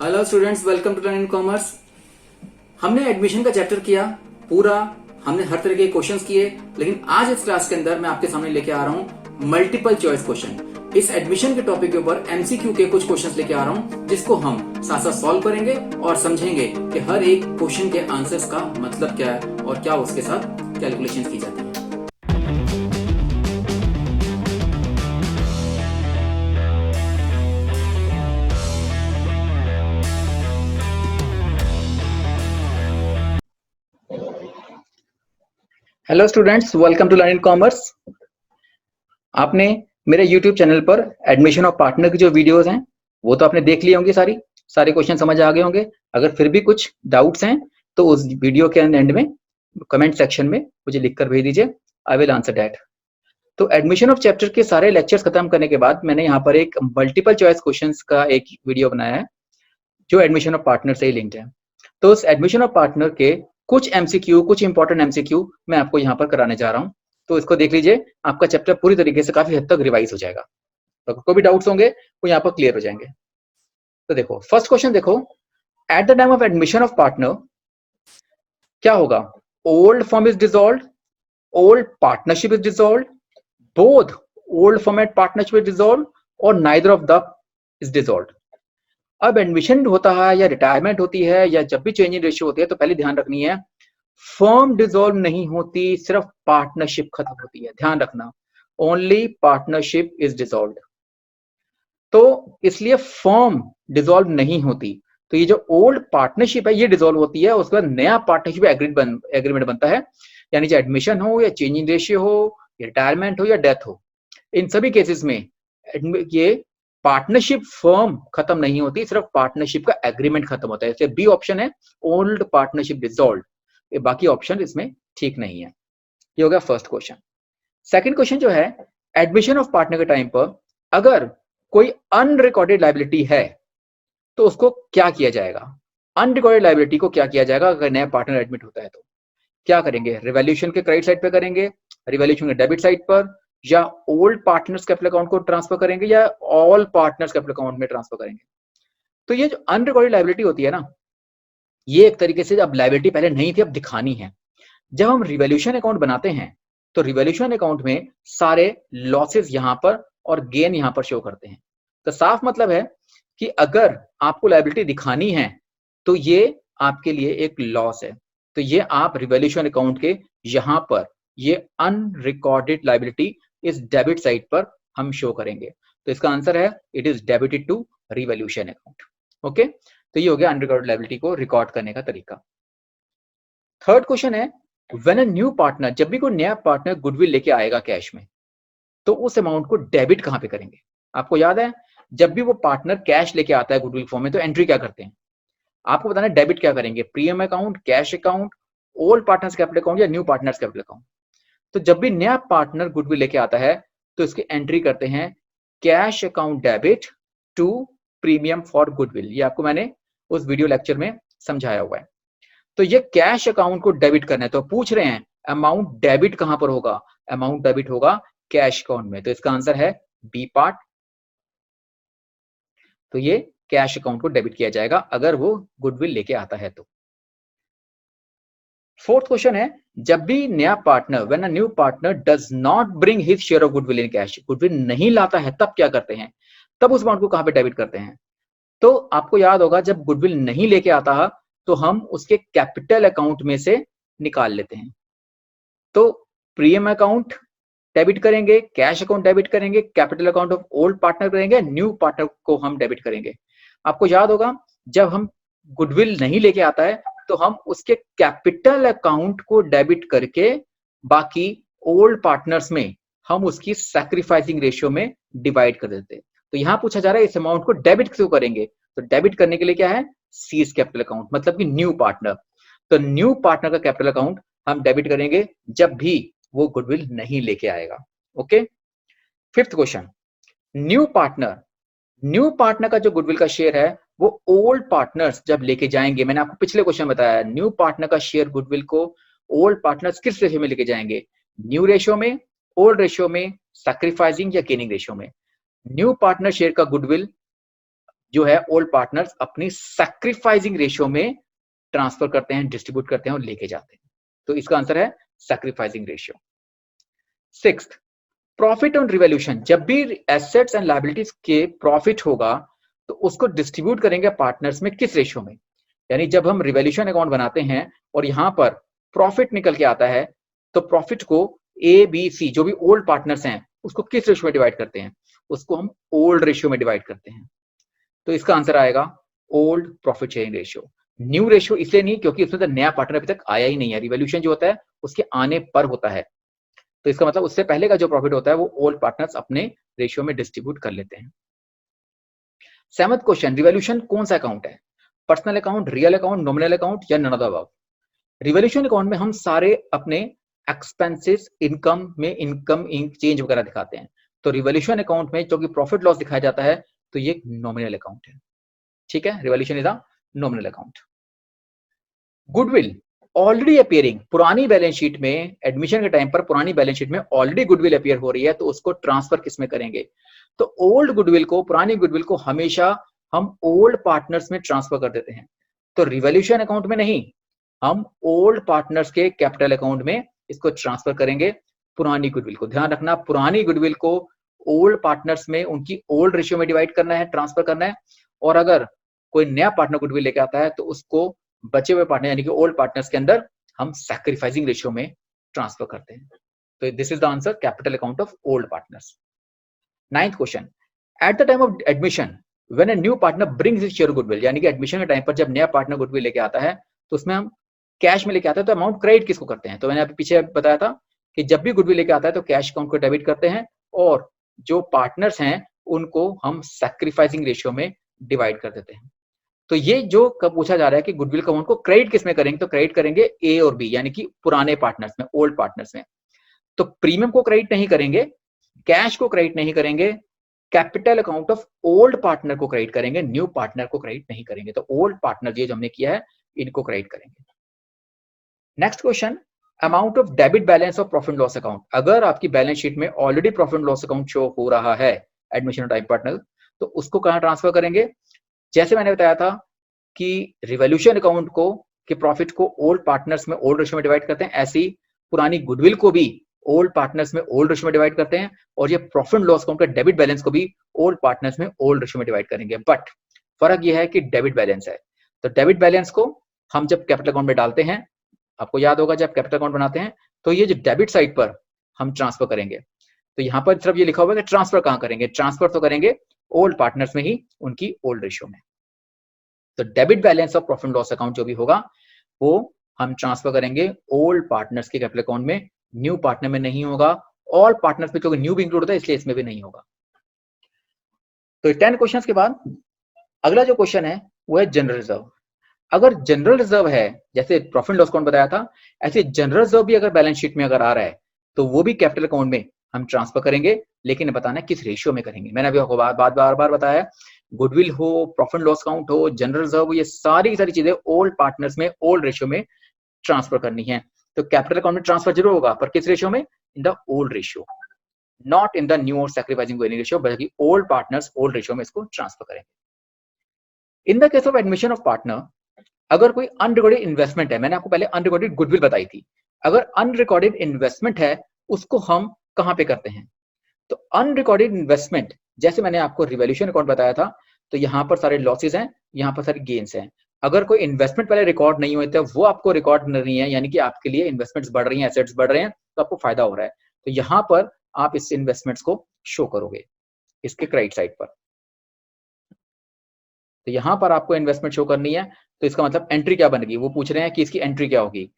Hello students, welcome to learn in commerce. हमने admission का chapter किया पूरा। हमने हर तरह के क्वेश्चंस किए, लेकिन आज इस क्लास के अंदर मैं आपके सामने लेके आ रहा हूं मल्टीपल चॉइस क्वेश्चन। इस एडमिशन के टॉपिक के ऊपर एमसीक्यू के कुछ क्वेश्चंस लेके आ रहा हूं, जिसको हम साथ साथ सॉल्व करेंगे और समझेंगे कि हर एक क्वेश्चन के आंसर्स का मतलब क्या है और क्या उसके साथ कैलकुलेशन की जाती है। Hello students, welcome to learn in commerce. आपने मेरे YouTube चैनल पर एडमिशन ऑफ पार्टनर की जो वीडियोस हैं वो तो आपने देख ली होंगी, सारे क्वेश्चन समझ आ गए होंगे। अगर फिर भी कुछ डाउट्स हैं तो उस वीडियो के एंड में कमेंट सेक्शन में मुझे लिखकर भेज दीजिए, आई विल आंसर दैट। तो एडमिशन ऑफ चैप्टर के सारे लेक्चर्स खत्म करने के बाद मैंने यहाँ पर एक मल्टीपल चॉइस क्वेश्चंस का एक वीडियो बनाया है जो एडमिशन ऑफ पार्टनर से ही लिंक्ड है। तो उस एडमिशन ऑफ पार्टनर के कुछ एमसीक्यू, कुछ इंपॉर्टेंट एमसीक्यू मैं आपको यहाँ पर कराने जा रहा हूँ। तो इसको देख लीजिए, आपका चैप्टर पूरी तरीके से काफी हद तक रिवाइज हो जाएगा। तो कोई भी डाउट्स होंगे वो यहाँ पर क्लियर हो जाएंगे। तो देखो फर्स्ट क्वेश्चन, देखो at the time of admission of partner क्या होगा? Old form is dissolved, old partnership is dissolved, both old format partnership is dissolved और neither of the is dissolved. अब एडमिशन होता है या रिटायरमेंट होती है या जब भी चेंज इन रेशियो होती है तो पहले ध्यान रखनी है फर्म डिसॉल्व नहीं होती, सिर्फ पार्टनरशिप खत्म होती है। ध्यान रखना, ओनली पार्टनरशिप इज डिसॉल्व्ड। तो इसलिए फर्म डिसॉल्व नहीं होती। तो ये जो ओल्ड पार्टनरशिप है ये डिसॉल्व होती है, उसके बाद नया पार्टनरशिप एग्रीमेंट बनता है। यानी चाहे एडमिशन हो या चेंज इन रेशियो हो या रिटायरमेंट हो या डेथ हो, इन सभी केसेस में ये पार्टनरशिप फर्म खत्म नहीं होती, सिर्फ पार्टनरशिप का एग्रीमेंट खत्म होता है। इसलिए बी ऑप्शन है, ओल्ड पार्टनरशिप डिसॉल्व्ड। ये बाकी ऑप्शन इसमें ठीक नहीं है। ये हो गया फर्स्ट क्वेश्चन। सेकंड क्वेश्चन जो है, एडमिशन ऑफ पार्टनर के टाइम पर अगर कोई अनरिकॉर्डेड लायबिलिटी है तो उसको क्या किया जाएगा? अनरिकॉर्डेड लायबिलिटी को क्या किया जाएगा अगर नया पार्टनर एडमिट होता है? तो क्या करेंगे? रिवैल्यूएशन के क्रेडिट साइड पे करेंगे, रिवैल्यूएशन के डेबिट साइड पर, या ओल्ड पार्टनर्स कैपिटल अकाउंट को ट्रांसफर करेंगे, या ऑल पार्टनर्स कैपिटल अकाउंट में ट्रांसफर करेंगे? तो ये जो अनरिकॉर्डेड लायबिलिटी होती है ना, ये एक तरीके से अब लायबिलिटी पहले नहीं थी, अब दिखानी है। जब हम रिवैल्यूएशन अकाउंट बनाते हैं तो रिवैल्यूएशन अकाउंट में सारे लॉसेस यहां पर और गेन यहां पर शो करते हैं। तो साफ मतलब है कि अगर आपको लायबिलिटी दिखानी है तो ये आपके लिए एक लॉस है। तो ये आप रिवैल्यूएशन अकाउंट के यहां पर ये अनरिकॉर्डेड लायबिलिटी इस डेबिट साइड पर हम शो करेंगे। तो इसका आंसर है it is debited to revaluation account. Okay, तो ये हो गया अनरिकॉर्डेड लायबिलिटी को रिकॉर्ड करने का तरीका। थर्ड क्वेश्चन है, व्हेन अ न्यू पार्टनर, जब भी कोई नया पार्टनर गुडविल लेके आएगा कैश में, तो उस अमाउंट को डेबिट कहां पे करेंगे? आपको याद है, जब भी वो पार्टनर कैश लेके आता है गुडविल फॉर्म में तो एंट्री क्या करते हैं? आपको बताना है डेबिट क्या करेंगे, premium account, cash account, old partners capital account या न्यू पार्टनर्स कैपिटल अकाउंट। तो जब भी नया पार्टनर गुडविल लेके आता है तो इसकी एंट्री करते हैं cash account debit to premium for goodwill. ये आपको मैंने उस वीडियो लेक्चर में समझाया हुआ है। तो ये कैश अकाउंट को डेबिट करना है, तो पूछ रहे हैं अमाउंट डेबिट कहां पर होगा? अमाउंट डेबिट होगा कैश अकाउंट में। तो इसका आंसर है बी पार्ट। तो ये कैश अकाउंट को डेबिट किया जाएगा अगर वो गुडविल लेके आता है तो। फोर्थ क्वेश्चन है, जब भी नया partner, when a new partner does not bring his share of goodwill in cash, goodwill नहीं लाता है तब क्या करते हैं? तब उस अमाउंट को कहां पे डेबिट करते हैं? तो आपको याद होगा, जब गुडविल नहीं लेके आता तो हम उसके कैपिटल अकाउंट में से निकाल लेते हैं। तो प्रीमियम अकाउंट डेबिट करेंगे, कैश अकाउंट डेबिट करेंगे, capital account of old partner करेंगे, न्यू पार्टनर को हम डेबिट करेंगे। आपको याद होगा, जब हम गुडविल नहीं लेके आता है तो हम उसके कैपिटल अकाउंट को डेबिट करके बाकी ओल्ड पार्टनर्स में हम उसकी सैक्रिफाइसिंग रेशियो में डिवाइड कर देते हैं। तो यहां पूछा जा रहा है इस अमाउंट को डेबिट क्यों करेंगे? तो डेबिट करने के लिए क्या है, सीज कैपिटल अकाउंट, मतलब कि न्यू पार्टनर। तो न्यू पार्टनर का कैपिटल अकाउंट हम डेबिट करेंगे जब भी वो गुडविल नहीं लेके आएगा। Okay, fifth question, new partner, new partner का जो गुडविल का शेयर है वो ओल्ड पार्टनर्स जब लेके जाएंगे, मैंने आपको पिछले क्वेश्चन बताया, न्यू पार्टनर का शेयर गुडविल को ओल्ड पार्टनर्स किस रेशियो में लेके जाएंगे? न्यू रेशियो में, ओल्ड रेशियो में, सैक्रिफाइसिंग या गेनिंग रेशियो में? न्यू पार्टनर शेयर का गुडविल जो है ओल्ड पार्टनर्स अपनी सैक्रिफाइसिंग रेशियो में ट्रांसफर करते हैं, डिस्ट्रीब्यूट करते हैं और लेके जाते हैं। तो इसका आंसर है sacrificing ratio. Sixth, profit on revolution, जब भी एसेट्स एंड लायबिलिटीज के प्रॉफिट होगा तो उसको डिस्ट्रीब्यूट करेंगे पार्टनर्स में किस रेशियो में। यानी जब हम रिवॉल्यूशन अकाउंट बनाते हैं और यहां पर प्रॉफिट निकल के आता है तो प्रॉफिट को ए बी सी जो भी ओल्ड पार्टनर्स हैं उसको किस रेशियो में डिवाइड करते हैं, उसको हम ओल्ड रेशियो में डिवाइड करते हैं। तो इसका आंसर आएगा old profit sharing ratio. New ratio इसलिए नहीं क्योंकि उसमें तो नया पार्टनर अभी तक आया ही नहीं है, रिवॉल्यूशन जो होता है उसके आने पर होता है। तो इसका मतलब उससे पहले का जो प्रॉफिट होता है वो ओल्ड पार्टनर्स अपने रेशियो में डिस्ट्रीब्यूट कर लेते हैं। सेवंथ क्वेश्चन, रिवॉल्यूशन कौन सा अकाउंट है, personal account, real account, nominal account या none of the above. Revaluation account में हम सारे अपने एक्सपेंसेस इनकम में इनकम चेंज वगैरह दिखाते हैं। तो रिवॉल्यूशन अकाउंट में जो कि प्रॉफिट लॉस दिखाया जाता है तो ये नॉमिनल अकाउंट है। ठीक है, revolution is a nominal account. Goodwill already appearing, पुरानी बैलेंस शीट में एडमिशन के टाइम पर पुरानी बैलेंस शीट में ऑलरेडी गुडविल अपीयर हो रही है तो उसको ट्रांसफर किस में करेंगे। तो ओल्ड गुडविल को, पुरानी गुडविल को हमेशा हम ओल्ड पार्टनर्स में ट्रांसफर कर देते हैं। तो रिवॉल्यूशन अकाउंट में नहीं, हम ओल्ड पार्टनर्स के कैपिटल अकाउंट में इसको ट्रांसफर करेंगे पुरानी गुडविल को। ध्यान रखना, पुरानी गुडविल को ओल्ड पार्टनर्स में उनकी ओल्ड रेशियो में डिवाइड करना है, ट्रांसफर करना है। और अगर कोई नया पार्टनर गुडविल लेके आता है तो उसको बचे हुए पार्टनर यानी कि ओल्ड पार्टनर्स के अंदर हम सैक्रिफाइसिंग रेशियो में ट्रांसफर करते हैं। तो this is the answer, capital account of old partners. Ninth question, eight the time of admission when a new partner brings his share goodwill, यानी कि एडमिशन के टाइम पर जब नया पार्टनर गुडविल लेके आता है तो उसमें हम कैश में लेके आता है तो अमाउंट क्रेडिट किसको करते हैं। तो मैंने अभी पीछे बताया था कि जब भी गुडविल लेके आता है तो कैश अकाउंट को डेबिट करते हैं और जो पार्टनर्स हैं उनको हम सैक्रिफाइसिंग रेशियो में डिवाइड कर देते हैं। तो ये जो कब पूछा जा रहा है कि गुडविल अकाउंट को क्रेडिट किसमें करेंगे, तो क्रेडिट करेंगे ए और बी यानी कि पुराने पार्टनर्स में, ओल्ड पार्टनर्स में। तो प्रीमियम को क्रेडिट नहीं करेंगे, कैश को क्रेडिट नहीं करेंगे, capital account of old partner को क्रेडिट करेंगे, न्यू पार्टनर को क्रेडिट नहीं करेंगे। तो ओल्ड पार्टनर ये जो हमने किया है इनको क्रेडिट करेंगे। Next question, amount of debit balance of profit loss account, अगर आपकी बैलेंस शीट में already profit loss account show हो रहा है एडमिशन टाइम पार्टनर तो उसको कहां ट्रांसफर करेंगे। जैसे मैंने बताया था कि रिवॉल्यूशन अकाउंट को के प्रॉफिट को ओल्ड पार्टनर्स में ओल्ड रेशियो में डिवाइड करते हैं, ऐसी पुरानी गुडविल को भी ओल्ड पार्टनर्स में ओल्ड रेशियो में डिवाइड करते हैं और ये प्रॉफिट लॉस अकाउंट का डेबिट बैलेंस को भी ओल्ड पार्टनर्स में ओल्ड रेशियो में डिवाइड करेंगे। बट फर्क यह है कि डेबिट बैलेंस है, तो डेबिट बैलेंस को हम जब कैपिटल अकाउंट में डालते हैं, आपको याद होगा जब कैपिटल अकाउंट बनाते हैं तो ये जो डेबिट साइड पर हम ट्रांसफर करेंगे। तो यहां पर सिर्फ ये लिखा हुआ है कि ट्रांसफर कहां करेंगे, ट्रांसफर तो करेंगे ओल्ड पार्टनर्स में ही उनकी ओल्ड रेशियो में। तो debit balance of profit loss account जो भी होगा वो हम ट्रांसफर करेंगे ओल्ड पार्टनर्स के कैपिटल अकाउंट में, न्यू पार्टनर में नहीं होगा। ऑल पार्टनर्स में क्योंकि न्यू भी इंक्लूड होता है इसलिए इसमें भी नहीं होगा। तो 10 क्वेश्चंस के बाद अगला जो क्वेश्चन है वो है जनरल रिजर्व। अगर जनरल रिजर्व है, जैसे प्रॉफिट लॉस अकाउंट बताया था, ऐसे जनरल रिजर्व भी अगर बैलेंस शीट में अगर आ रहा है तो वो भी कैपिटल अकाउंट में हम ट्रांसफर करेंगे, लेकिन बताना है किस रेशियो में करेंगे। मैंने अभी आपको बार बार बताया, गुडविल हो, प्रॉफिट लॉस अकाउंट हो, जनरल रिजर्व हो, ये सारी की सारी चीजें ओल्ड पार्टनर्स में ओल्ड रेशियो में ट्रांसफर करनी है। तो कैपिटल अकाउंट में ट्रांसफर जरूर होगा पर किस रेशियो में, in the old ratio, not in the new और सैक्रिफाइसिंग रेशियो, बल्कि ओल्ड पार्टनर्स ओल्ड रेशियो में इसको ट्रांसफर करेंगे। इन the case of admission of partner, अगर कोई अनरिकॉर्डेड इन्वेस्टमेंट है, मैंने आपको पहले अनरिकॉर्डेड गुडविल बताई थी, अगर अनरिकॉर्डेड इन्वेस्टमेंट है उसको हम कहां पे करते हैं। तो अनरिकॉर्डेड इन्वेस्टमेंट, जैसे मैंने आपको रिवॉल्यूशन अकाउंट बताया था, तो यहां पर सारे लॉसेस हैं, यहां पर सारे गेन्स हैं। अगर कोई इन्वेस्टमेंट पहले रिकॉर्ड नहीं हुए थे वो आपको रिकॉर्ड नहीं है, यानी कि आपके लिए इन्वेस्टमेंट्स बढ़ रही हैं, एसेट्स बढ़ रहे हैं, तो आपको फायदा हो रहा है, तो यहां पर आप इस इन्वेस्टमेंट्स को शो करोगे इसके क्रेडिट साइड पर। तो यहां पर आपको इन्वेस्टमेंट शो करनी है, तो इसका मतलब एंट्री क्या बनेगी, वो पूछ रहे हैं कि इसकी एंट्री क्या होगी।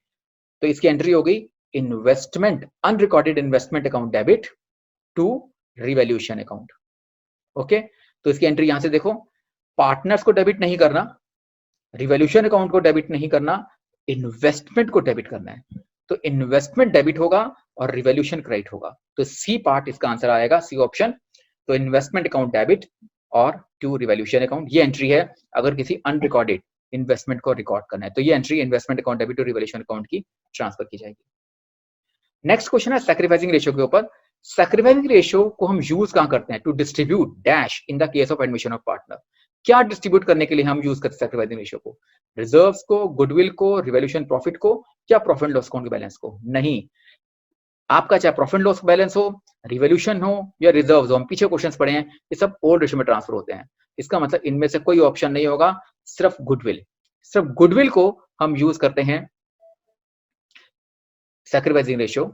तो इसकी एंट्री होगी investment, unrecorded investment account debit to revaluation account. Okay, तो इसकी एंट्री यहां से देखो, पार्टनर्स को डेबिट नहीं करना, रिवॉल्यूशन अकाउंट को डेबिट नहीं करना, इन्वेस्टमेंट को डेबिट करना है। तो इन्वेस्टमेंट डेबिट होगा और रिवॉल्यूशन क्रेडिट होगा, तो सी पार्ट इसका आंसर आएगा, सी ऑप्शन। तो इन्वेस्टमेंट अकाउंट डेबिट और टू रिवॉल्यूशन अकाउंट, ये एंट्री है अगर किसी अनरिकॉर्डेड इन्वेस्टमेंट को रिकॉर्ड करना है, तो ये entry investment account debit to revaluation account की ट्रांसफर की जाएगी। नेक्स्ट क्वेश्चन है सैक्रिफाइसिंग रेशियो के ऊपर। सैक्रिफाइसिंग रेशियो को हम यूज कहां करते हैं, to distribute dash in the case of admission of partner. क्या डिस्ट्रीब्यूट करने के लिए हम यूज करते हैं सैक्रिफाइसिंग रेशियो को? रिजर्व्स को, गुडविल को, रिवॉल्यूशन प्रॉफिट को, या प्रॉफिट एंड लॉस अकाउंट के बैलेंस को? नहीं, आपका चाहे प्रॉफिट एंड लॉस बैलेंस हो, रिवॉल्यूशन हो या रिजर्व्स हो, हम पीछे क्वेश्चंस पढ़े हैं, ये सब ओल्ड रेशियो में ट्रांसफर होते हैं। इसका मतलब इनमें से कोई ऑप्शन नहीं होगा, सिर्फ गुडविल। सिर्फ गुडविल को हम यूज करते हैं सैक्रिफाइसिंग रेशियो,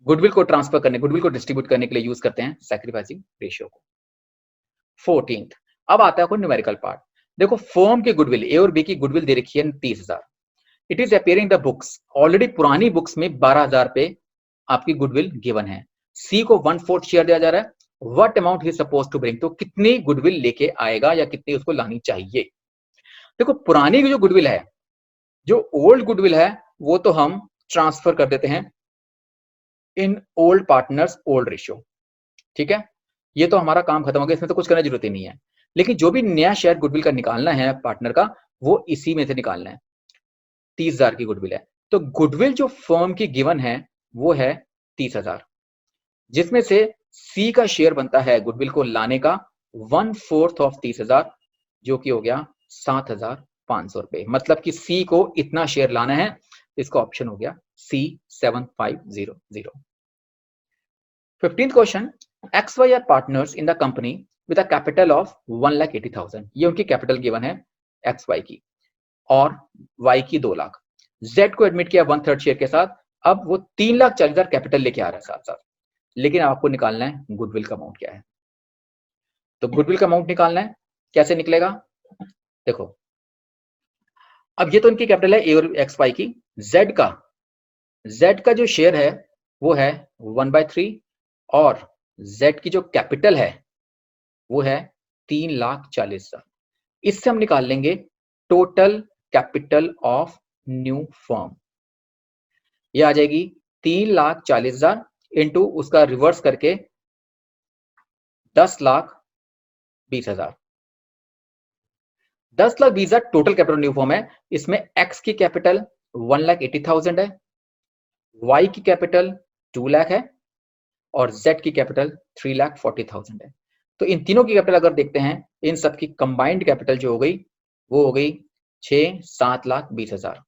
गुडविल को ट्रांसफर करने, गुडविल को डिस्ट्रीब्यूट करने के लिए यूज करते हैं सैक्रिफाइसिंग रेशियो को। 14th, अब आता है कोई न्यूमेरिकल पार्ट। देखो फर्म के गुडविल, ए और बी की गुडविल दे रखी है 30,000। It is appearing the books, already पुरानी बुक्स में 12,000 पे आपकी गुडविल गिवन है। सी को 1/4 शेयर दिया जा रहा है, what amount he suppose to bring, तो कितनी गुडविल लेके आएगा या कितनी उसको लानी चाहिए? देखो पुरानी जो गुडविल है, जो ओल्ड गुडविल है, वो तो हम ट्रांसफर कर देते हैं in old partners old ratio, ठीक है, ये तो हमारा काम खत्म हो गया, इसमें तो कुछ करने की जरूरत ही नहीं है। लेकिन जो भी नया शेयर गुडविल का निकालना है पार्टनर का, वो इसी में से निकालना है। 30,000 की गुडविल है, तो गुडविल जो फर्म की गिवन है वो है 30,000, जिसमें से सी का शेयर बनता है गुडविल को लाने का 1/4 ऑफ 30,000, जो कि हो गया 7,500 रुपए। मतलब कि सी को इतना शेयर लाना है, इसका ऑप्शन हो गया C 7500। 15th question, XY are partners in the company with a capital of 1,80,000। ये उनकी कैपिटल गिवन है XY की, और Y की 2 लाख। Z को एडमिट किया 1/3 शेयर के साथ, अब वो 3,40,000 कैपिटल लेके आ रहा है साथ साथ, लेकिन आपको निकालना है गुडविल का अमाउंट क्या है। तो गुडविल का अमाउंट निकालना है, कैसे निकलेगा? देखो अब ये तो इनकी कैपिटल है ए और XY की, Z का जो शेयर है वो है 1/3, और Z की जो कैपिटल है वो है 3,40,000। इससे हम निकाल लेंगे total capital of new firm. ये आ जाएगी 3,40,000 इंटू उसका रिवर्स करके 10,20,000। 10,20,000 टोटल कैपिटल न्यू फर्म है। इसमें X की कैपिटल 1,80,000 है, Y की कैपिटल 2 लाख है, और Z की कैपिटल 3,40,000 है। तो इन तीनों की कैपिटल अगर देखते हैं, इन सब की कंबाइंड कैपिटल जो हो गई वो हो गई 7,20,000।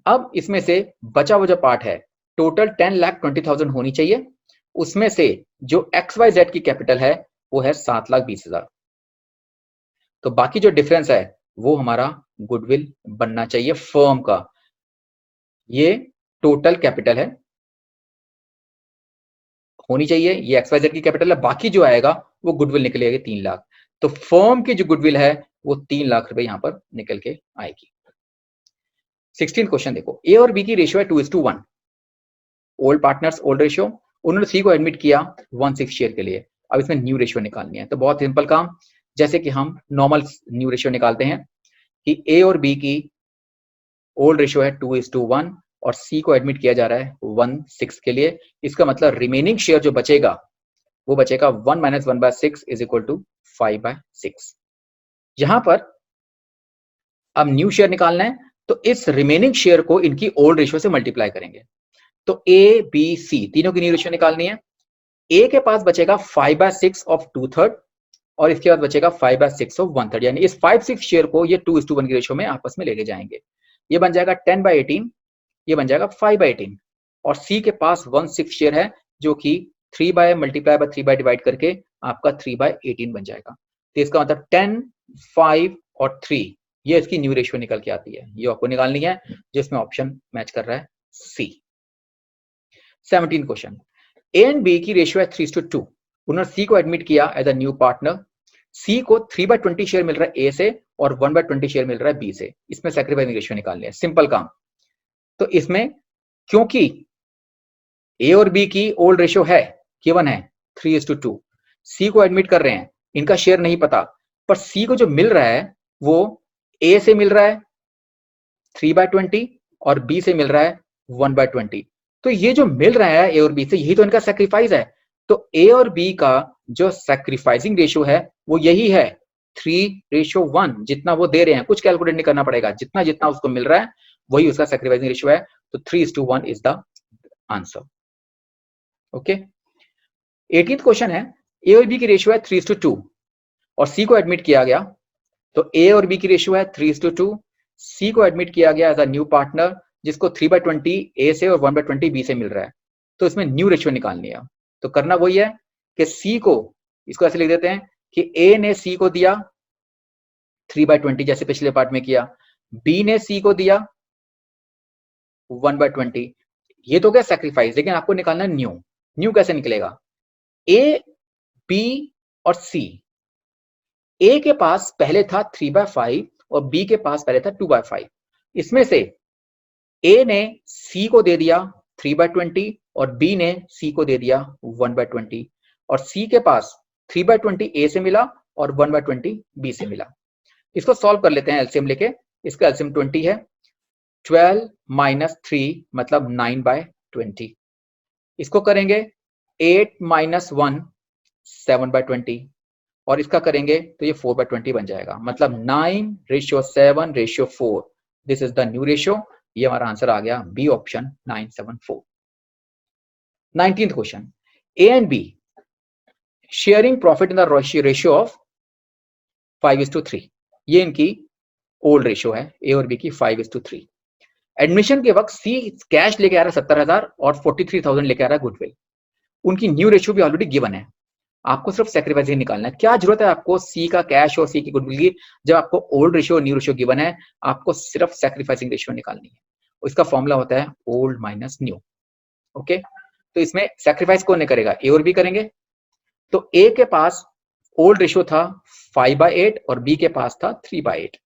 अब इसमें से बचा हुआ जो पार्ट है, टोटल 10,20,000 होनी चाहिए, उसमें से जो XYZ की कैपिटल है वो है 7,20,000। तो बाकी जो डिफरेंस है वो हमारा गुडविल बनना चाहिए फर्म का। ये टोटल कैपिटल है, होनी चाहिए, ये XYZ की कैपिटल है, बाकी जो आएगा वो गुडविल निकलेगी 3 लाख। तो फर्म की जो गुडविल है वो 3 लाख रुपए यहां पर निकल के आएगी। 16 क्वेश्चन देखो, ए और बी की रेशियो है 2:1, ओल्ड पार्टनर्स ओल्ड रेशियो। उन्होंने सी को एडमिट किया 1/6 शेयर के लिए। अब इसमें न्यू रेशियो निकालनी है, तो बहुत सिंपल काम, जैसे कि हम नॉर्मल न्यू रेशियो निकालते हैं कि ए और बी की ओल्ड रेशियो है 2:1 और सी को एडमिट किया जा रहा है 1/6 के लिए। इसका मतलब रिमेनिंग शेयर जो बचेगा वो बचेगा 1 - 1/6 इज इक्वल टू 5/6। यहां पर अब न्यू शेयर निकालना है, तो इस रिमेनिंग शेयर को इनकी ओल्ड रेशियो से मल्टीप्लाई करेंगे। तो ए बी सी तीनों की न्यू रेशियो निकालनी है। ए के पास बचेगा 5/6 ऑफ 2/3 और इसके बाद बचेगा 5/6 ऑफ 1/3, यानी इस 5/6 शेयर को ये 2:1 की रेशियो में आपस में लेके जाएंगे। ये बन जाएगा 10/18, ये बन जाएगा 5/18, और सी के पास 1/6 शेयर है जो कि 3/3 डिवाइड करके आपका 3/18 बन जाएगा। तो इसका मतलब 10, 5 और 3, ये इसकी न्यू रेशियो निकल के आती है। ये आपको निकालनी है, जिसमें ऑप्शन मैच कर रहा है सी। 17 क्वेश्चन, ए एंड बी की रेशियो है 3:2। उन्होंने सी को एडमिट किया एज अ न्यू पार्टनर। सी को 3/20 शेयर मिल रहा है ए से और 1/20 शेयर मिल रहा है बी से। इसमें सैक्रिफाइसिंग रेशियो निकालनी है, सिंपल काम। तो इसमें क्योंकि ए और बी की ओल्ड रेशियो है, गिवन है 3:2, सी को एडमिट कर रहे हैं, इनका शेयर नहीं पता, पर सी को जो मिल रहा है वो ए से मिल रहा है 3/20 और बी से मिल रहा है 1/20। तो ये जो मिल रहा है ए और बी से, यही तो इनका सैक्रिफाइस है। तो ए और बी का जो सैक्रिफाइसिंग रेशियो है वो यही है 3:1, जितना वो दे रहे हैं, कुछ कैलकुलेट नहीं करना पड़ेगा, जितना जितना उसको मिल रहा है वही उसका सैक्रिफाइसिंग रेशियो है। तो 3:1 is the answer. Okay, 18th question है, ए और बी की रेशियो है 3:2। और सी को एडमिट किया गया, तो ए और बी की रेशियो है 3:2। सी को एडमिट किया गया एज अ न्यू पार्टनर जिसको 3/20 ए से और 1/20 बी से मिल रहा है, तो इसमें न्यू रेशियो निकालनी है। तो करना वही है कि सी को, इसको ऐसे लिख देते हैं कि ए ने सी को दिया 3/20 जैसे पिछले पार्ट में किया, बी ने सी को दिया 1/20। ये तो क्या सैक्रिफाइस, लेकिन आपको निकालना है न्यू। न्यू कैसे निकलेगा? ए, बी और सी, ए के पास पहले था 3/5 और बी के पास पहले था 2/5। इसमें से ए ने सी को दे दिया 3/20 और बी ने सी को दे दिया 1/20, और सी के पास 3/20 ए से मिला और 1/20 बी से मिला। इसको सॉल्व कर लेते हैं एलसीएम लेके। इसका एलसीएम 20 है। 12 - 3 मतलब 9/20। इसको करेंगे 8 - 1 7/20, और इसका करेंगे तो ये 4/20 बन जाएगा, मतलब 9:7:4। This is the new ratio. ये हमारा आंसर आ गया B option 974। 19th question, A and B sharing profit in the ratio of 5:3। ये इनकी ओल्ड रेशियो है, ए और बी की 5:3। एडमिशन के वक्त सी कैश लेके आ रहा है 70,000 और 43,000 लेके आ रहा है गुडविल। उनकी न्यू रेशियो भी ऑलरेडी गिवन है, आपको सिर्फ सैक्रिफाइस निकालना है। क्या जरूरत है आपको सी का कैश और सी की गुडविल की, जब आपको ओल्ड रेशियो और न्यू रेशियो गिवन है, आपको सिर्फ सैक्रिफाइसिंग रेशियो निकालनी है। इसका फॉर्मूला होता है ओल्ड माइनस न्यू। ओके, तो इसमें सैक्रिफाइस कौन करेगा? ए और बी करेंगे। तो ए के पास ओल्ड रेशियो था 5/8 और बी के पास था 3/8,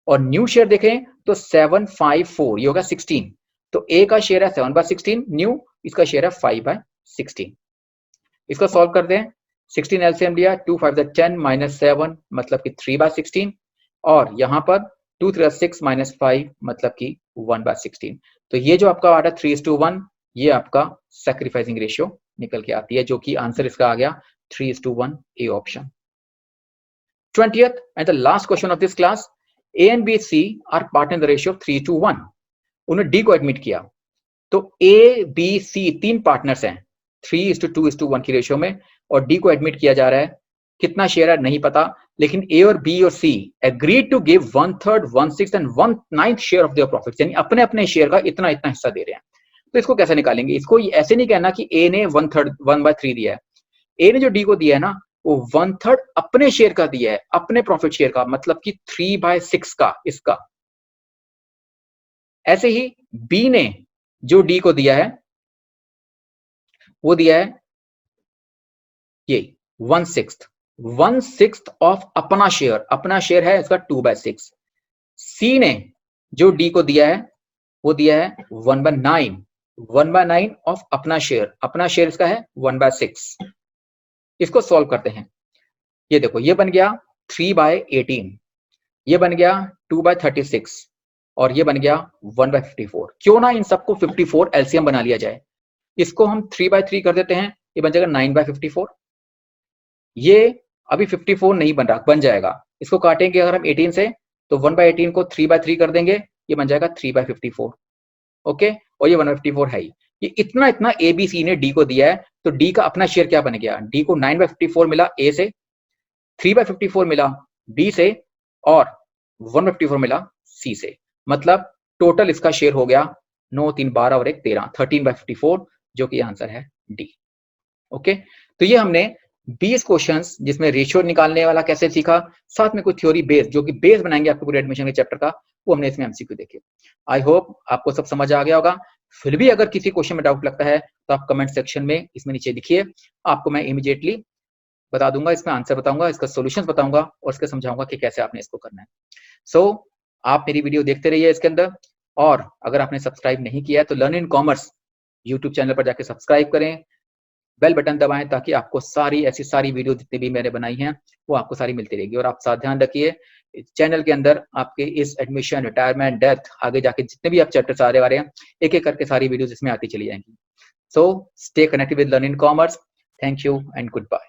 और न्यू शेयर देखें तो 7/5/4, ये होगा 16। तो ए का शेयर है 7/16 न्यू, इसका शेयर है 5/16। इसको सॉल्व कर दें। 16 एलसीएम लिया, 2 5 10 - 7 मतलब कि 3/16, और यहाँ पर 2 3 6 - 5 मतलब कि 1/16। तो ये जो आपका आ रहा है 3:1, ये आपका सैक्रिफाइसिंग रेशियो निकल के आती है, जो कि आंसर इसका आ गया 3:1, A option. 20th and the last question of this class, A and B, C are partner in the ratio of 3:1। उन्होंने D को एडमिट किया, तो A, B, C तीन पार्टनर्स हैं 3:2:1 की रेशियो में, और D को एडमिट किया जा रहा है। कितना शेयर है नहीं पता, लेकिन A और B और C agreed to give 1/3, 1/6 and 1/9 share of their profits, यानी अपने अपने शेयर का इतना इतना हिस्सा दे रहे हैं। तो इसको कैसे निकालेंगे? इसको ऐसे नहीं कहना कि A ने 1/3 1/3 दिया है। A ने जो D को दिया है ना, वो 1/3 अपने शेयर का दिया है, अपने प्रॉफिट शेयर का, मतलब कि 3/6 का इसका। ऐसे ही B ने जो D को दिया है वो दिया है ये 1/6 ऑफ अपना शेयर। अपना शेयर है इसका 2/6। C ने जो D को दिया है वो दिया है 1/9 ऑफ अपना शेयर। अपना शेयर इसका है 1/6। इसको सॉल्व करते हैं। ये देखो, ये बन गया 3/18, ये बन गया 2/36, और ये बन गया 1/54। क्यों ना इन सबको 54 एलसीएम बना लिया जाए। इसको हम 3/3 कर देते हैं, ये बन जाएगा 9/54। ये अभी 54 नहीं बन रहा, बन जाएगा। इसको काटेंगे अगर हम 18 से, तो 1/18 को 3/3 कर देंगे, ये बन जाएगा 3/54। ओके, और ये 1/54 है ही। ये इतना इतना ए बी सी ने डी को दिया है, तो डी का अपना शेयर क्या बन गया? डी को 9/54 मिला ए से, 3/54 मिला बी से, और 1/54 मिला सी से। मतलब टोटल इसका शेयर हो गया 9 3 12 और 1 13, 13/54, जो कि आंसर है डी। ओके, तो ये हमने 20 क्वेश्चंस जिसमें रेशियो निकालने वाला कैसे सीखा, साथ में कुछ थ्योरी बेस, जो कि बेस बनाएंगे आपको पूरे एडमिशन के चैप्टर का, वो हमने इसमें एमसीक्यू देखे। आई होप आपको सब समझ आ गया होगा। फिर भी अगर किसी क्वेश्चन में डाउट लगता है तो आप कमेंट सेक्शन में इसमें नीचे लिखिए, आपको मैं इमीडिएटली बता दूंगा, इसमें आंसर बताऊंगा, इसका सॉल्यूशंस बताऊंगा, और इसके समझाऊंगा कि कैसे आपने इसको करना है। सो आप मेरी वीडियो देखते रहिए इसके अंदर, और अगर आपने सब्सक्राइब नहीं किया है तो learn in commerce YouTube channel पर जाके सब्सक्राइब करें, बेल बटन दबाएं, ताकि आपको सारी ऐसी सारी वीडियो जितनी भी मैंने बनाई हैं वो आपको सारी मिलती रहेगी। और आप साथ ध्यान रखिए, चैनल के अंदर आपके इस एडमिशन, रिटायरमेंट, डेथ, आगे जाके जितने भी आप चैप्टर्स आ रहे हैं, एक एक करके सारी वीडियोस इसमें आती चली जाएंगी। So stay connected with learn in commerce. Thank you and good bye.